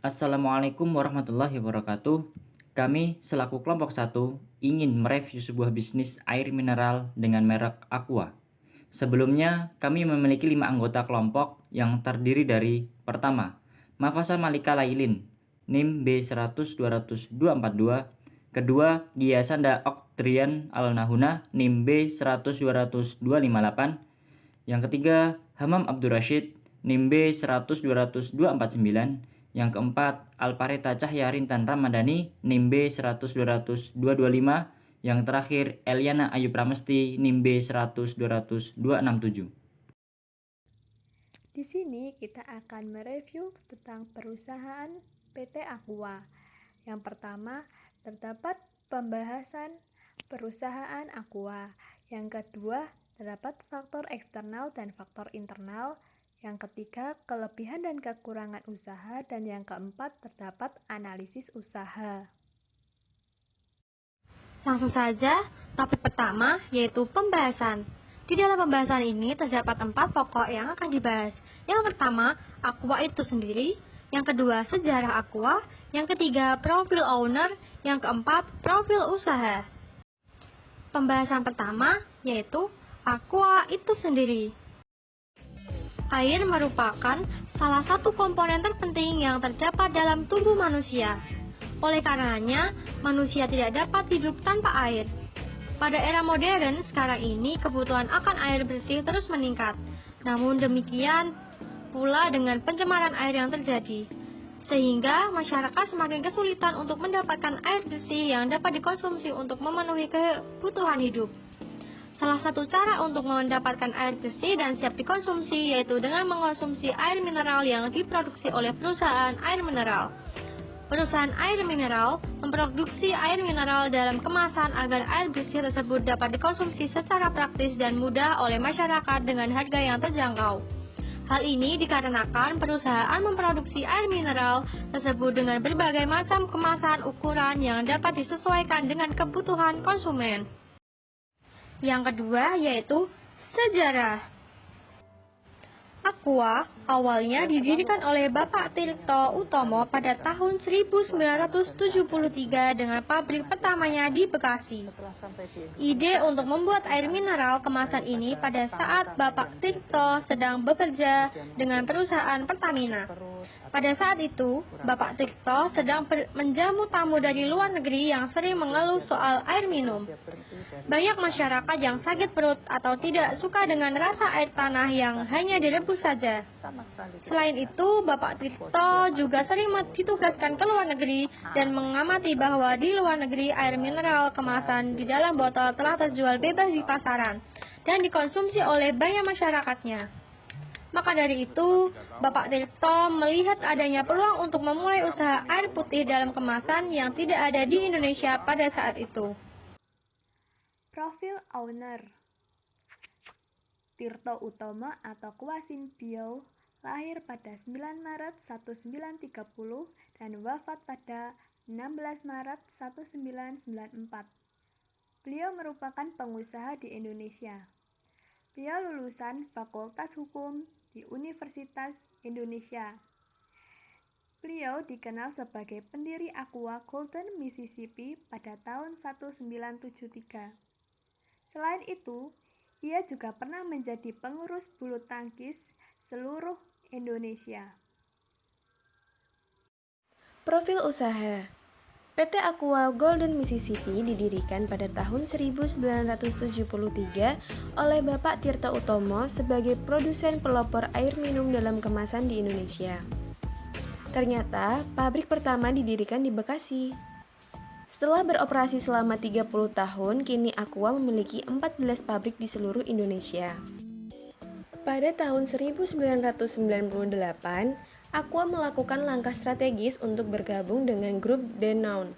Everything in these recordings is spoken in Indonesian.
Assalamualaikum warahmatullahi wabarakatuh. Kami selaku kelompok satu ingin mereview sebuah bisnis air mineral dengan merek Aqua. Sebelumnya, kami memiliki 5 anggota kelompok yang terdiri dari pertama, Mafasa Malika Lailin, NIM B100-200-242, kedua, Giasanda Oktrian Al-Nahuna, NIM B100-200-258, yang ketiga, Hamam Abdurrashid, NIM B100-200-249, yang keempat, Alpareta Cahya Rintan Ramadhani, NIM B100-200-225, yang terakhir, Eliana Ayu Pramesti, NIM B100-200-267. Di sini kita akan mereview tentang perusahaan PT Aqua. Yang pertama, terdapat pembahasan perusahaan Aqua. Yang kedua, terdapat faktor eksternal dan faktor internal. Yang ketiga, kelebihan dan kekurangan usaha. Dan yang keempat, terdapat analisis usaha. Langsung saja, topik pertama yaitu pembahasan. Di dalam pembahasan ini terdapat 4 pokok yang akan dibahas. Yang pertama, Aqua itu sendiri. Yang kedua, sejarah Aqua. Yang ketiga, profil owner. Yang keempat, profil usaha. Pembahasan pertama yaitu Aqua itu sendiri. Air merupakan salah satu komponen terpenting yang terdapat dalam tubuh manusia. Oleh karenanya, manusia tidak dapat hidup tanpa air. Pada era modern, sekarang ini kebutuhan akan air bersih terus meningkat. Namun demikian pula dengan pencemaran air yang terjadi, sehingga masyarakat semakin kesulitan untuk mendapatkan air bersih yang dapat dikonsumsi untuk memenuhi kebutuhan hidup. Salah satu cara untuk mendapatkan air bersih dan siap dikonsumsi yaitu dengan mengonsumsi air mineral yang diproduksi oleh perusahaan air mineral. Perusahaan air mineral memproduksi air mineral dalam kemasan agar air bersih tersebut dapat dikonsumsi secara praktis dan mudah oleh masyarakat dengan harga yang terjangkau. Hal ini dikarenakan perusahaan memproduksi air mineral tersebut dengan berbagai macam kemasan ukuran yang dapat disesuaikan dengan kebutuhan konsumen. Yang kedua yaitu sejarah. Aqua awalnya didirikan oleh Bapak Tirto Utomo pada tahun 1973 dengan pabrik pertamanya di Bekasi. Ide untuk membuat air mineral kemasan ini pada saat Bapak Tirto sedang bekerja dengan perusahaan Pertamina. Pada saat itu, Bapak Tirto sedang menjamu tamu dari luar negeri yang sering mengeluh soal air minum. Banyak masyarakat yang sakit perut atau tidak suka dengan rasa air tanah yang hanya direbus saja. Selain itu, Bapak Tirto juga sering ditugaskan ke luar negeri dan mengamati bahwa di luar negeri air mineral kemasan di dalam botol telah terjual bebas di pasaran dan dikonsumsi oleh banyak masyarakatnya. Maka dari itu, Bapak Tirto melihat adanya peluang untuk memulai usaha air putih dalam kemasan yang tidak ada di Indonesia pada saat itu. Profil owner Tirto Utomo atau Kwasin Bio lahir pada 9 Maret 1930 dan wafat pada 16 Maret 1994. Beliau merupakan pengusaha di Indonesia. Beliau lulusan Fakultas Hukum di Universitas Indonesia. Beliau dikenal sebagai pendiri Aqua Golden Mississippi pada tahun 1973. Selain itu, ia juga pernah menjadi pengurus bulu tangkis seluruh Indonesia. Profil usaha. PT Aqua Golden Mississippi didirikan pada tahun 1973 oleh Bapak Tirto Utomo sebagai produsen pelopor air minum dalam kemasan di Indonesia. Ternyata, pabrik pertama didirikan di Bekasi. Setelah beroperasi selama 30 tahun, kini Aqua memiliki 14 pabrik di seluruh Indonesia. Pada tahun 1998, Aqua melakukan langkah strategis untuk bergabung dengan grup Danone,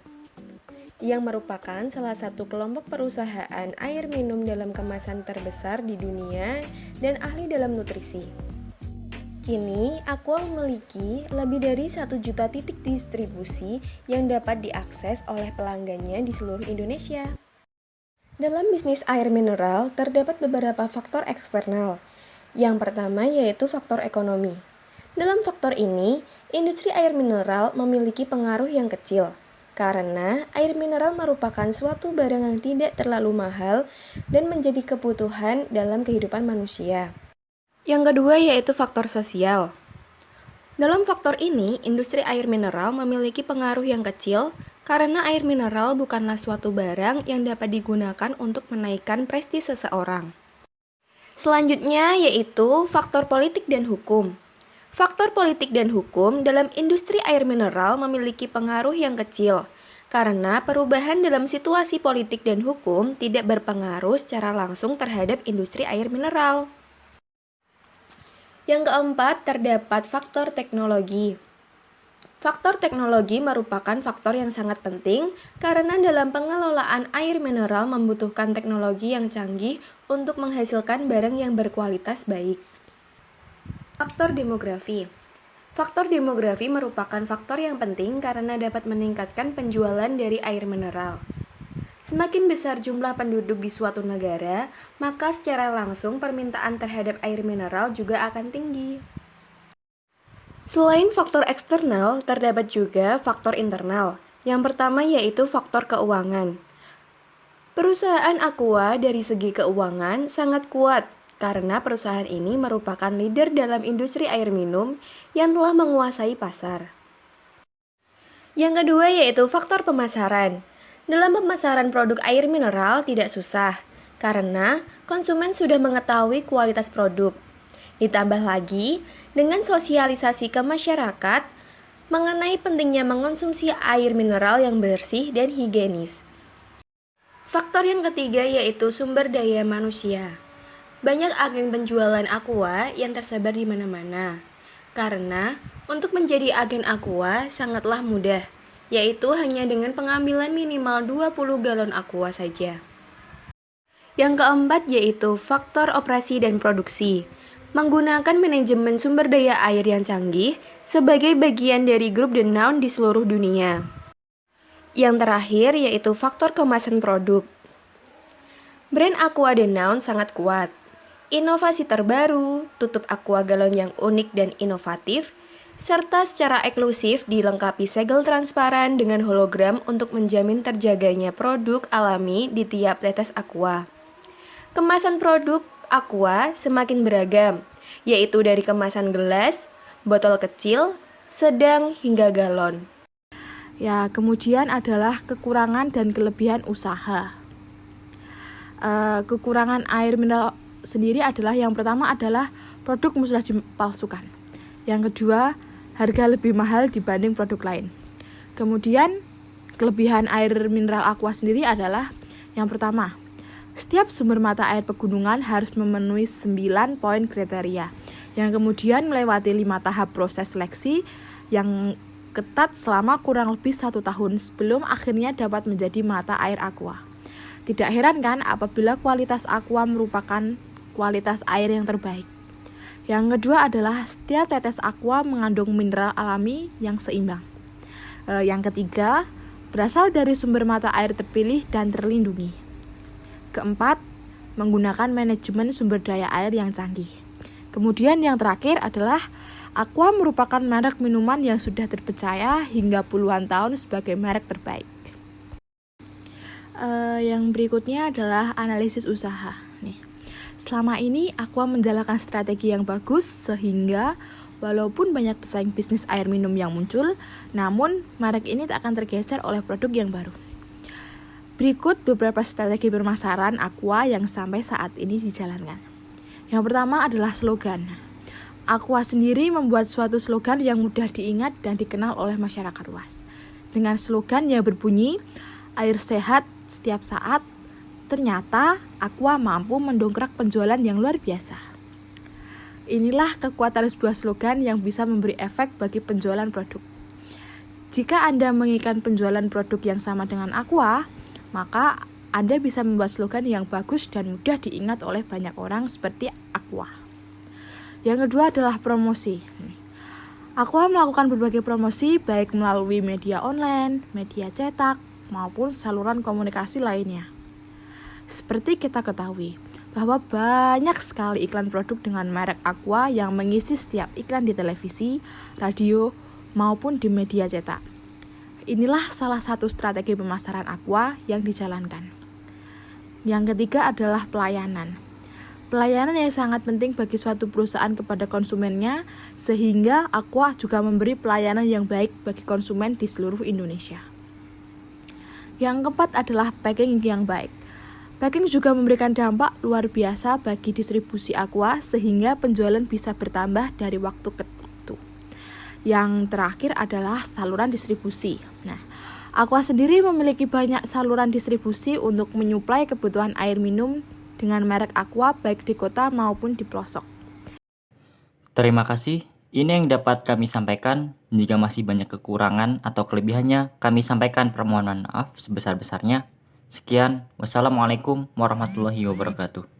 yang merupakan salah satu kelompok perusahaan air minum dalam kemasan terbesar di dunia dan ahli dalam nutrisi. Kini, Aqua memiliki lebih dari 1 juta titik distribusi yang dapat diakses oleh pelanggannya di seluruh Indonesia. Dalam bisnis air mineral, terdapat beberapa faktor eksternal. Yang pertama yaitu faktor ekonomi. Dalam faktor ini, Industri air mineral memiliki pengaruh yang kecil, karena air mineral merupakan suatu barang yang tidak terlalu mahal dan menjadi kebutuhan dalam kehidupan manusia. Yang kedua yaitu faktor sosial. Dalam faktor ini, industri air mineral memiliki pengaruh yang kecil karena air mineral bukanlah suatu barang yang dapat digunakan untuk menaikkan prestise seseorang. Selanjutnya yaitu faktor politik dan hukum. Faktor politik dan hukum dalam industri air mineral memiliki pengaruh yang kecil karena perubahan dalam situasi politik dan hukum tidak berpengaruh secara langsung terhadap industri air mineral. Yang keempat, terdapat faktor teknologi. Faktor teknologi merupakan faktor yang sangat penting karena dalam pengelolaan air mineral membutuhkan teknologi yang canggih untuk menghasilkan barang yang berkualitas baik. Faktor demografi. Faktor demografi merupakan faktor yang penting karena dapat meningkatkan penjualan dari air mineral. Semakin besar jumlah penduduk di suatu negara, maka secara langsung permintaan terhadap air mineral juga akan tinggi. Selain faktor eksternal, terdapat juga faktor internal. Yang pertama yaitu faktor keuangan. Perusahaan Aqua dari segi keuangan sangat kuat karena perusahaan ini merupakan leader dalam industri air minum yang telah menguasai pasar. Yang kedua yaitu faktor pemasaran. Dalam pemasaran produk air mineral tidak susah, karena konsumen sudah mengetahui kualitas produk. Ditambah lagi, dengan sosialisasi ke masyarakat mengenai pentingnya mengonsumsi air mineral yang bersih dan higienis. Faktor yang ketiga yaitu sumber daya manusia. Banyak agen penjualan Aqua yang tersebar di mana-mana, karena untuk menjadi agen Aqua sangatlah mudah, yaitu hanya dengan pengambilan minimal 20 galon Aqua saja. Yang keempat yaitu faktor operasi dan produksi. Menggunakan manajemen sumber daya air yang canggih sebagai bagian dari grup Danone di seluruh dunia. Yang terakhir yaitu faktor kemasan produk. Brand Aqua Danone sangat kuat. Inovasi terbaru, tutup Aqua galon yang unik dan inovatif, serta secara eksklusif dilengkapi segel transparan dengan hologram untuk menjamin terjaganya produk alami di tiap tetes Aqua. Kemasan produk Aqua semakin beragam, yaitu dari kemasan gelas, botol kecil, sedang hingga galon. Ya, kemudian adalah kekurangan dan kelebihan usaha. Kekurangan air mineral sendiri adalah yang pertama adalah produk mudah dipalsukan. Yang kedua, harga lebih mahal dibanding produk lain. Kemudian, kelebihan air mineral Aqua sendiri adalah yang pertama, setiap sumber mata air pegunungan harus memenuhi 9 poin kriteria, yang kemudian melewati 5 tahap proses seleksi yang ketat selama kurang lebih 1 tahun sebelum akhirnya dapat menjadi mata air Aqua. Tidak heran kan apabila kualitas Aqua merupakan kualitas air yang terbaik. Yang kedua adalah setiap tetes Aqua mengandung mineral alami yang seimbang. Yang ketiga, berasal dari sumber mata air terpilih dan terlindungi. Keempat, menggunakan manajemen sumber daya air yang canggih. Kemudian yang terakhir adalah Aqua merupakan merek minuman yang sudah terpercaya hingga puluhan tahun sebagai merek terbaik. Yang berikutnya adalah analisis usaha. Selama ini Aqua menjalankan strategi yang bagus sehingga walaupun banyak pesaing bisnis air minum yang muncul, namun merek ini tak akan tergeser oleh produk yang baru. Berikut beberapa strategi pemasaran Aqua yang sampai saat ini dijalankan. Yang pertama adalah slogan. Aqua sendiri membuat suatu slogan yang mudah diingat dan dikenal oleh masyarakat luas. Dengan slogan yang berbunyi, air sehat setiap saat, ternyata Aqua mampu mendongkrak penjualan yang luar biasa. Inilah kekuatan sebuah slogan yang bisa memberi efek bagi penjualan produk. Jika Anda menginginkan penjualan produk yang sama dengan Aqua, maka Anda bisa membuat slogan yang bagus dan mudah diingat oleh banyak orang seperti Aqua. Yang kedua adalah promosi. Aqua melakukan berbagai promosi baik melalui media online, media cetak, maupun saluran komunikasi lainnya. Seperti kita ketahui, bahwa banyak sekali iklan produk dengan merek Aqua yang mengisi setiap iklan di televisi, radio, maupun di media cetak. Inilah salah satu strategi pemasaran Aqua yang dijalankan. Yang ketiga adalah pelayanan. Pelayanan yang sangat penting bagi suatu perusahaan kepada konsumennya, sehingga Aqua juga memberi pelayanan yang baik bagi konsumen di seluruh Indonesia. Yang keempat adalah packing yang baik. Packing juga memberikan dampak luar biasa bagi distribusi Aqua, sehingga penjualan bisa bertambah dari waktu ke waktu. Yang terakhir adalah saluran distribusi. Nah, Aqua sendiri memiliki banyak saluran distribusi untuk menyuplai kebutuhan air minum dengan merek Aqua baik di kota maupun di pelosok. Terima kasih. Ini yang dapat kami sampaikan. Jika masih banyak kekurangan atau kelebihannya, kami sampaikan permohonan maaf sebesar-besarnya. Sekian, wassalamualaikum warahmatullahi wabarakatuh.